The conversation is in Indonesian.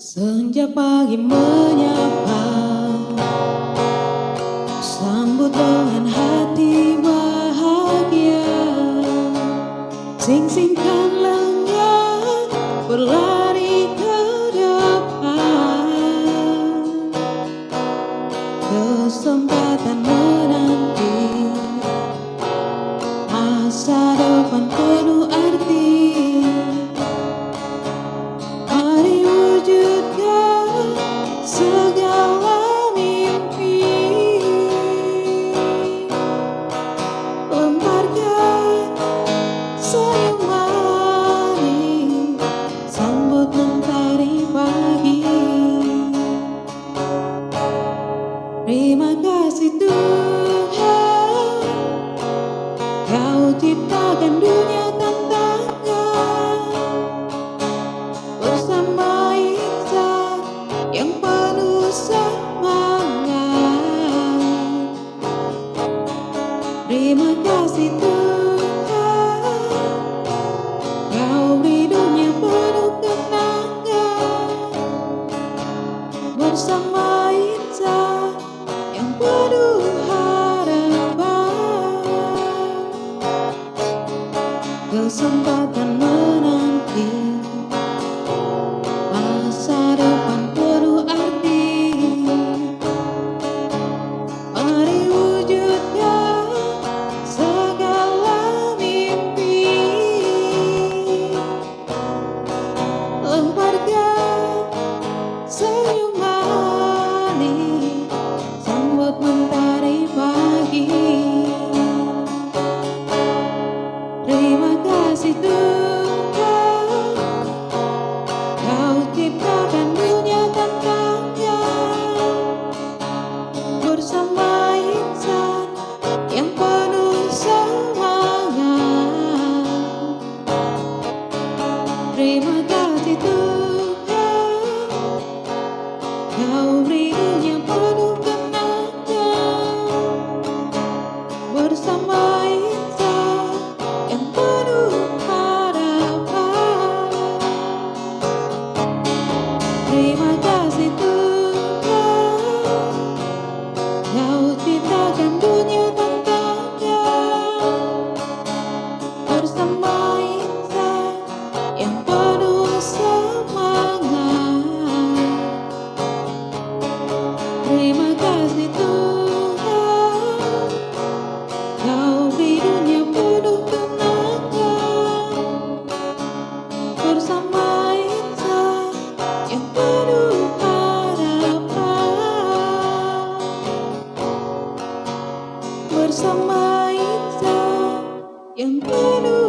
Senja pagi menyapa, sambut dengan hati bahagia. Sing-singkan lengan, berlari ke depan. Kesempatan menanti, masa depan penuh arti. Mari wujudkan segala mimpi. Lemparkan senyum manis, sambut mentari pagi. Terima kasih Tuhan, Kau ciptakan dunia tantangan. Bersama insan yang penuh semangat. Terima kasih Tuhan, Kau beri dunia penuh kenangan. Bersama insan yang penuh harapan. Kesempatan menanti, masa depan penuh arti. Mari wujudkan segala mimpi. Lemparkan senyum manis, sambut mentari pagi. Terima kasih Tuhan, Kau ciptakan dunia tantangan. Bersama insan yang penuh semangat. Terima kasih Tuhan, Kau beri dunia penuh kenangan. Bersama insan yang penuh harapan. Terima kasih Tuhan, Kau ciptakan dunia tantangan. Bersama insan yang penuh semangat. Terima kasih Tuhan, Kau beri dunia penuh kenangan. Bersama insan yang penuh harapan. Bersama insan yang penuh